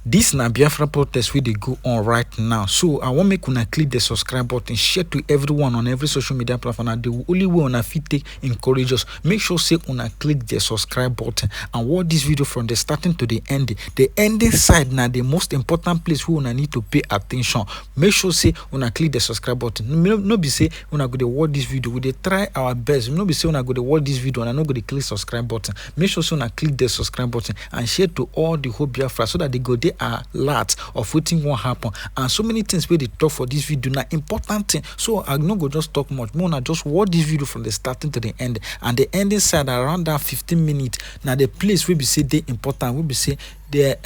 This na Biafra protest wey dey go on right now. So I want make una click the subscribe button, share to everyone on every social media platform. And the only way una fit take encourage us. Make sure say una click the subscribe button and watch this video from the starting to the ending. The ending side na the most important place where una need to pay attention. Make sure say una click the subscribe button. No be say una go dey watch this video. We dey try our best. No be say una go dey watch this video and I no go dey click subscribe button. Make sure say una click the subscribe button and share to all the whole Biafra so that they go dey alert of wetin wan happen. And so many things wey dey talk for this video na important thing. So I no go just talk much. More na just watch this video from the starting to the end. And the ending side around that 15 minutes na the place wey be say dey important. We be say the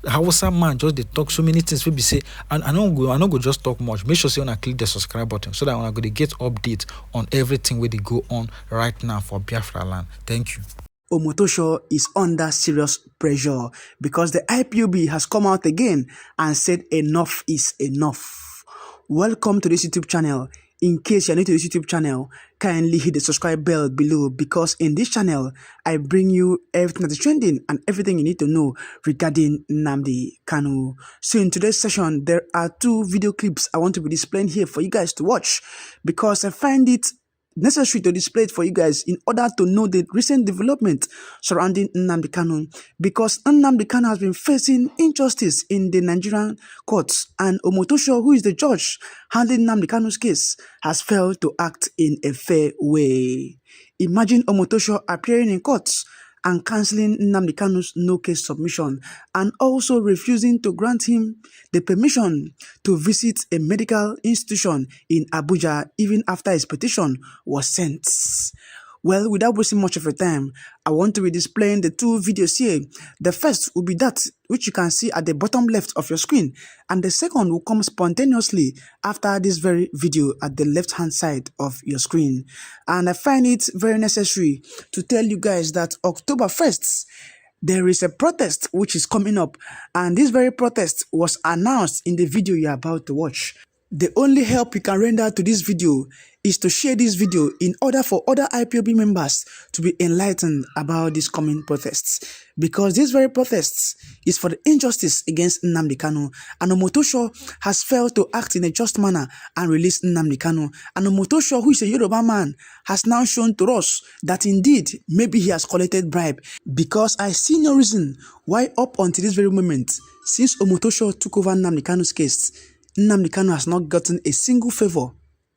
Hausa man just dey talk so many things. We be say and I no go just talk much. Make sure say una click the subscribe button so that una go dey get update on everything wey dey go on right now for Biafra land. Thank you. Omotosho is under serious pressure because the IPOB has come out again and said enough is enough. Welcome to this YouTube channel. In case you're new to this YouTube channel, kindly hit the subscribe bell below because in this channel, I bring you everything that is trending and everything you need to know regarding Nnamdi Kanu. So in today's session, there are two video clips I want to be displaying here for you guys to watch because I find it necessary to display it for you guys in order to know the recent development surrounding Nnamdi Kanu, because Nnamdi Kanu has been facing injustice in the Nigerian courts, and Omotosho, who is the judge handling Nnamdi Kanu's case, has failed to act in a fair way. Imagine Omotosho appearing in courts and cancelling Nnamdi Kanu's no-case submission and also refusing to grant him the permission to visit a medical institution in Abuja even after his petition was sent. Well, without wasting much of your time, I want to be displaying the two videos here. The first will be that which you can see at the bottom left of your screen, and the second will come spontaneously after this very video at the left-hand side of your screen. And I find it very necessary to tell you guys that October 1st, there is a protest which is coming up, and this very protest was announced in the video you're about to watch. The only help you can render to this video is to share this video in order for other IPOB members to be enlightened about these coming protests. Because this very protests is for the injustice against Nnamdi Kanu. And Omotosho has failed to act in a just manner and release Nnamdi Kanu. And Omotosho, who is a Yoruba man, has now shown to us that indeed maybe he has collected bribe. Because I see no reason why up until this very moment, since Omotosho took over Nnamdi Kanu's case, Nnamdi Kanu has not gotten a single favor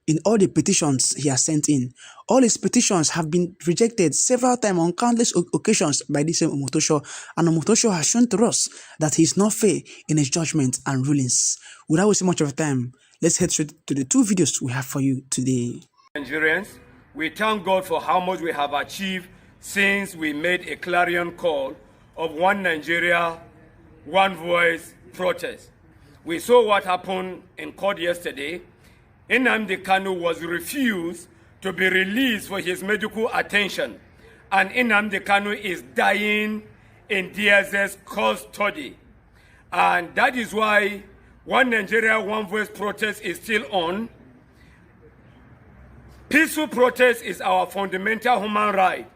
in all the petitions he has sent in. All his petitions have been rejected several times on countless occasions by this same Omotosho, and Omotosho has shown to us that he is not fair in his judgment and rulings. Without wasting much of time, let's head straight to the two videos we have for you today. Nigerians, we thank God for how much we have achieved since we made a clarion call of one Nigeria, one voice protest. We saw what happened in court yesterday. Nnamdi Kanu was refused to be released for his medical attention, and Nnamdi Kanu is dying in DSS custody. And that is why one Nigeria, one voice protest is still on. Peaceful protest is our fundamental human right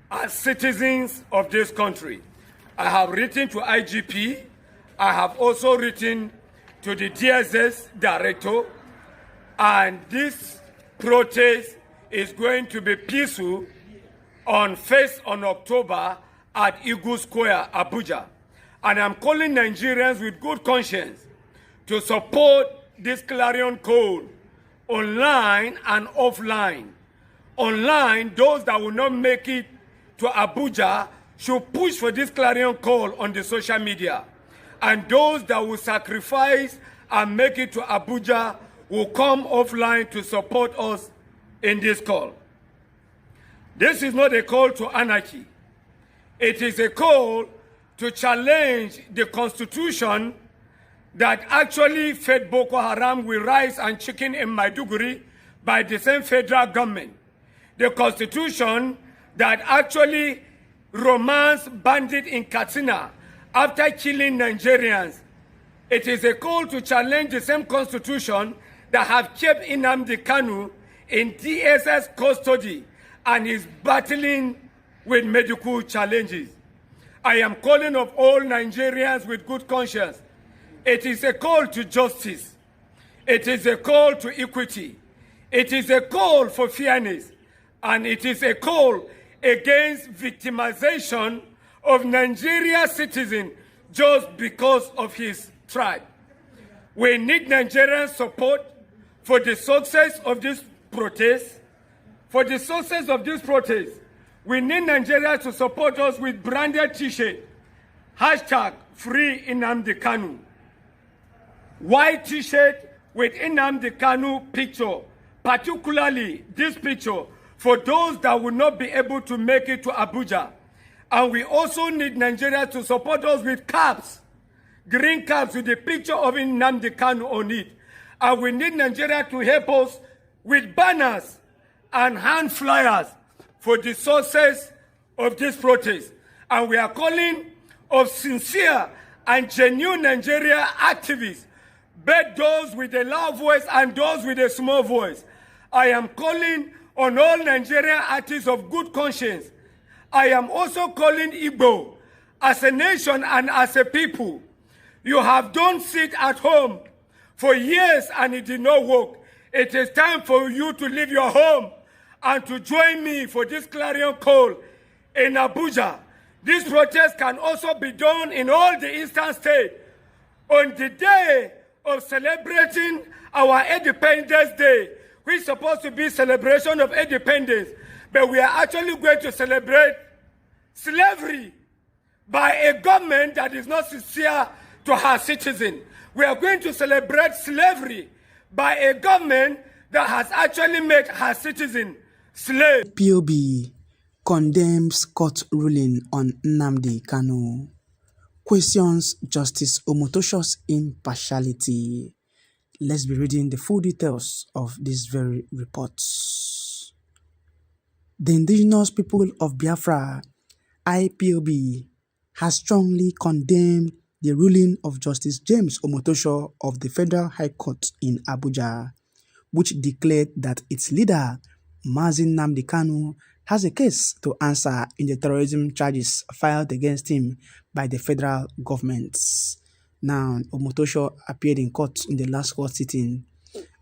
as citizens of this country. I have written to IGP. I have also written to the DSS director, and this protest is going to be peaceful on 1st on October at Igbo Square, Abuja. And I'm calling Nigerians with good conscience to support this clarion call online and offline. Online, those that will not make it to Abuja should push for this clarion call on the social media. And those that will sacrifice and make it to Abuja will come offline to support us in this call. This is not a call to anarchy. It is a call to challenge the constitution that actually fed Boko Haram with rice and chicken in Maiduguri by the same federal government. The constitution that actually romanced bandits in Katsina after killing Nigerians. It is a call to challenge the same constitution that have kept Nnamdi Kanu in DSS custody and is battling with medical challenges. I am calling of all Nigerians with good conscience. It is a call to justice. It is a call to equity. It is a call for fairness. And it is a call against victimization of Nigerian citizens just because of his tribe. We need Nigerian support for the success of this protest. For the success of this protest, we need Nigeria to support us with branded t-shirt, #Free Nnamdi Kanu. White t-shirt with Nnamdi Kanu picture, particularly this picture for those that will not be able to make it to Abuja. And we also need Nigeria to support us with caps, green caps with the picture of Nnamdi Kanu on it. And we need Nigeria to help us with banners and hand flyers for the success of this protest. And we are calling of sincere and genuine Nigeria activists, both those with a loud voice and those with a small voice. I am calling on all Nigerian artists of good conscience. I am also calling Igbo as a nation and as a people. You have done sit at home for years and it did not work. It is time for you to leave your home and to join me for this clarion call in Abuja. This protest can also be done in all the eastern states. On the day of celebrating our Independence Day, which is supposed to be celebration of independence, but we are actually going to celebrate slavery by a government that is not sincere to her citizens. We are going to celebrate slavery by a government that has actually made her citizens slaves. POB condemns court ruling on Nnamdi Kanu, questions Justice Omotosho's impartiality. Let's be reading the full details of this very report. The indigenous people of Biafra, IPOB, has strongly condemned the ruling of Justice James Omotosho of the Federal High Court in Abuja, which declared that its leader, Mazi Nnamdi Kanu, has a case to answer in the terrorism charges filed against him by the federal government. Now, Omotosho appeared in court in the last court sitting.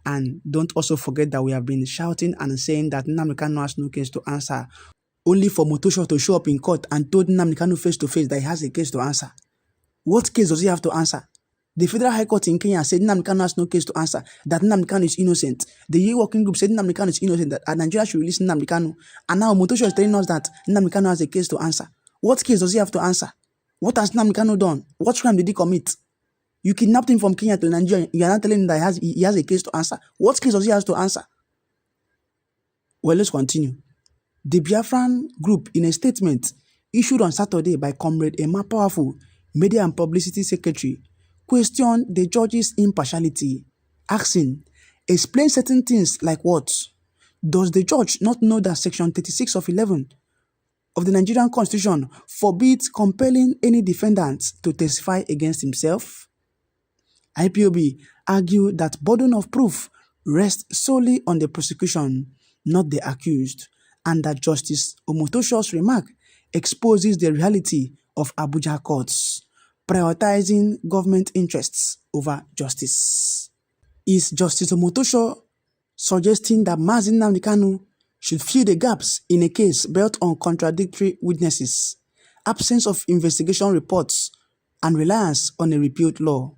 And don't also forget that we have been shouting and saying that Nnamdi Kanu has no case to answer, only for Omotosho to show up in court and told Nnamdi Kanu face to face that he has a case to answer. What case does he have to answer? The Federal High Court in Kenya said Nnamdi Kanu has no case to answer, that Nnamdi Kanu is innocent. The Ye Working Group said Nnamdi Kanu is innocent, that Nigeria should release Nnamdi Kanu. And now Omotosho is telling us that Nnamdi Kanu has a case to answer. What case does he have to answer? What has Nnamdi Kanu done? What crime did he commit? You kidnapped him from Kenya to Nigeria. You are not telling him that he has a case to answer. What case does he have to answer? Well, let's continue. The Biafran group, in a statement issued on Saturday by Comrade Emma Powerful, Media and Publicity Secretary, questioned the judge's impartiality, asking, explain certain things like what? Does the judge not know that Section 36 of 11 of the Nigerian Constitution forbids compelling any defendant to testify against himself? IPOB argued that burden of proof rests solely on the prosecution, not the accused, and that Justice Omotosho's remark exposes the reality of Abuja courts, prioritizing government interests over justice. Is Justice Omotosho suggesting that Mazi Nnamdi Kanu should fill the gaps in a case built on contradictory witnesses, absence of investigation reports, and reliance on a repealed law?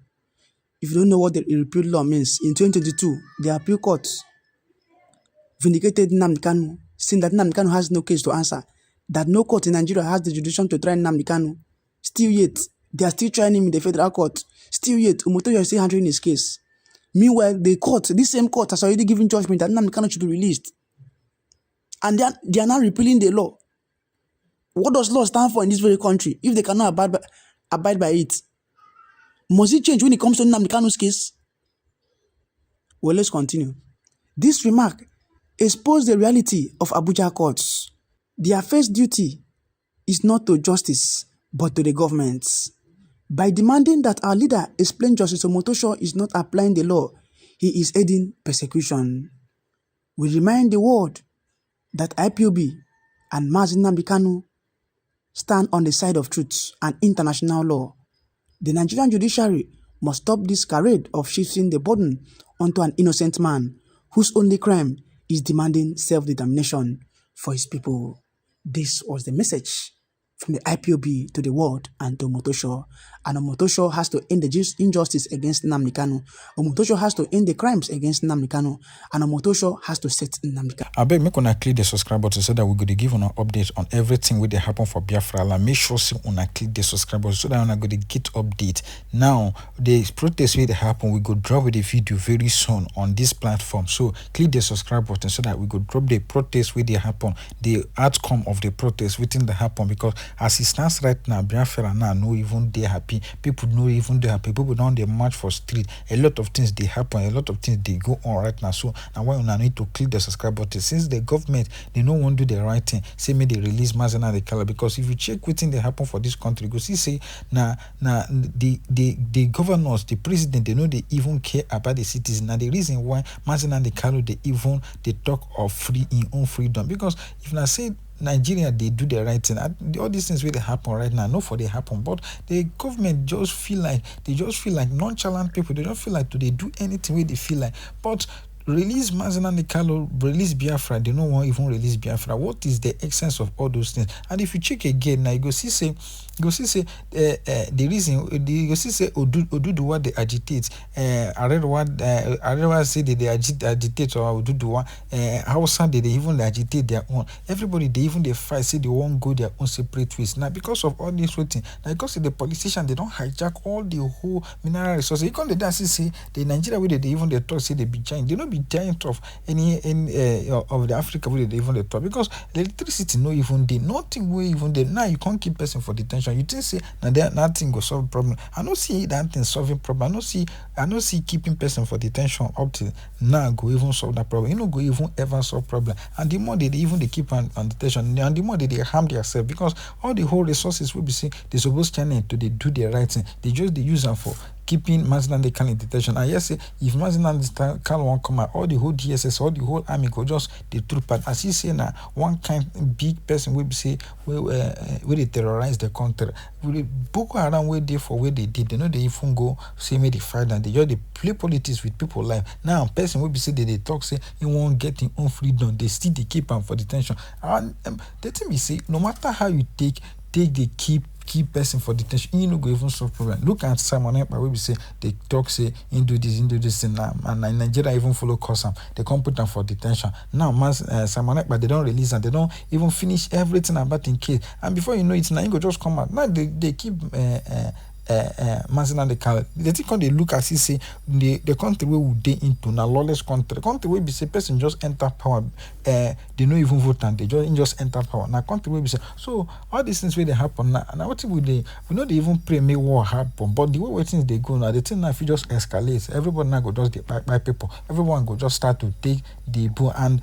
If you don't know what the repealed law means, in 2022, the appeal court vindicated Nnamdi Kanu, saying that Nnamdi Kanu has no case to answer, that no court in Nigeria has the jurisdiction to try Nnamdi Kanu. Still yet, they are still trying him in the federal court. Still yet, Omotosho is still handling his case. Meanwhile, the court, this same court, has already given judgment that Nnamdi Kanu should be released. And they are now repealing the law. What does law stand for in this very country if they cannot abide by it? Must it change when it comes to Nnamdi Kanu's case? Well, let's continue. This remark exposed the reality of Abuja courts. Their first duty is not to justice, but to the governments. By demanding that our leader explain Justice Omotosho is not applying the law, he is aiding persecution. We remind the world that IPOB and Mazi Nnamdi Kanu stand on the side of truth and international law. The Nigerian judiciary must stop this charade of shifting the burden onto an innocent man whose only crime is demanding self-determination for his people. This was the message from the IPOB to the world and to Omotosho. And Omotosho has to end the injustice against Nnamdi Kanu. Omotosho has to end the crimes against Nnamdi Kanu. And Omotosho has to set Nnamdi Kanu. I beg make una click the subscribe button so that we go to give una update on everything wey dey happen for Biafra land. Make sure say una click the subscribe button so that una go to get update. Now the protest wey dey happen, we go drop with the video very soon on this platform. So click the subscribe button so that we go drop the protest wey dey happen, the outcome of the protest, wetin dey happen, because as it stands right now, Biafra now no even dey happy. People no even dey happy. People don dey march for street. A lot of things dey happen. A lot of things dey go on right now. So now why una need to click the subscribe button, since the government they no wan do the right thing. Say make they release Mazina the color, because if you check wetin dey happen for this country, you go see say na the governors, the president, they know they even care about the citizens. Now the reason why Mazina the color they even they talk of free in own freedom, because if na say Nigeria they do the right thing, all these things will happen right now, not for they happen, but the government just feel like nonchalant people. They don't feel like they do anything where they feel like. But release Mazina Nikalo, release Biafra, they don't want even release Biafra. What is the essence of all those things? And if you check again now, you go see say the reason, you go see say Oduduwa they agitate, Arewa say they agitate, or Oduduwa, Hausa they even agitate their own. Everybody they even they fight, say they won't go their own separate ways. Now because of all this waiting, now because of the politicians, they don't hijack all the whole mineral resources. You can't dance say the Nigeria way they even they talk, say they be giant. They don't be giant of any of the Africa way they even they talk, because electricity no even they nothing way even they now you can't keep person for detention. You think say now that nothing go solve problem. I don't see that thing solving problem. I don't see keeping person for detention up till now go even solve that problem. You know go even ever solve problem. And the more they even they keep on detention, and the more they harm themselves, because all the whole resources will be saying they supposed channel to they do the right thing. They use them for keeping Mazina the Kanu in detention. And yes, if Mazina the Kanu won't come out, all the whole DSS, all the whole army go just the troop. But as he say now, one kind big person will be say where they terrorize the country. Boko Haram where they for where they did, they know they even go say me they fight and they just they play politics with people life. Now person will be say they talk say he won't get his own freedom, they still they keep him for detention. And the thing is say no matter how you take the keep person for detention, you know go even solve problem. Look at Simon Ekpa where we say they talk say he do this thing now, and Nigeria even follow cause they can't put them for detention. Now Simon Ekpa they don't release and they don't even finish everything about in case, and before you know it now you go just come out. Now they keep Mazina the Kanu. They think when they look at it say the country where we dey into now lawless country where be say person just enter power, they no even vote and they just enter power. Now country where be say so all these things where they happen now what we know they even pray may war happen, but the way things they go now, the thing now if you just escalate, everybody now go just by people, everyone go just start to take the bull and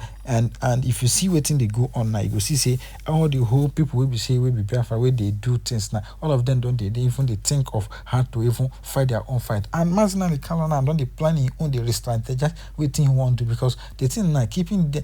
if you see what thing they go on now, you go see say all the whole people will be say will be Biafra where they do things now, all of them don't they even they think of how to even fight their own fight. And Mazina the Kanu now don't they planning on the restaurant, they just waiting he want to, because the thing now keeping the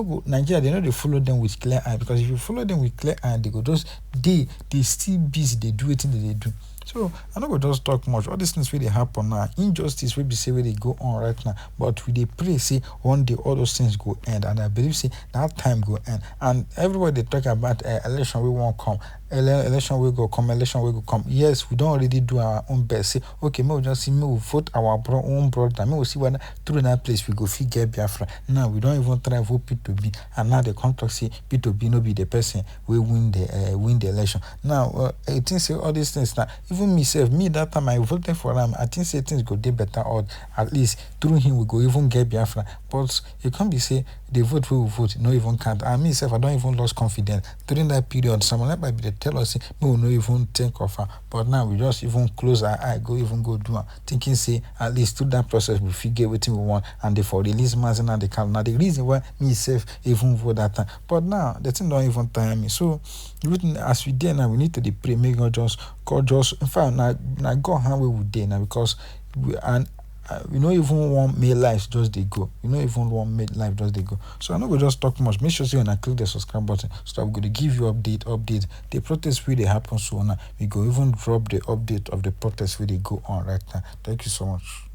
go Nigeria, they know they follow them with clear eye, because if you follow them with clear eye, they go just they still busy, they do it that they do. So I don't go just talk much. All these things really happen now. Injustice will be say where they go on right now. But we they pray say one day all those things go end, and I believe say that time go end. And everybody they talk about election we won't come. Election will go come, election will go come. Yes, we don't already do our own best. Say, okay, we just see me we vote our own brother. Me we see whether through that place we go figure Biafra. Now we don't even try vote P2B, and now the contract say P2B no be the person we win the election. Now I think say all these things now. Even me that time I voted for him. I think say things go dey better, or at least through him we go even get Biafra. But it can't be say the vote we will vote no even count. And myself I don't even lost confidence during that period. Someone like be tell us say we will not even think of her, but now we just even close our eye, go do her, thinking say at least through that process we figure what we want, and therefore release Mazina the Kanu. Now the reason why myself even vote that time, but now the thing don't even time me. So as we did now, we need to pray. May God just in fact now God hand we would day now, because we don't even want make life just dey go. We don't even want make life just dey go. So I no go just talk much. Make sure say una click the subscribe button so that we go dey give you update. The protest wey dey happen so now, we go even drop the update of the protest wey dey go on right now. Thank you so much.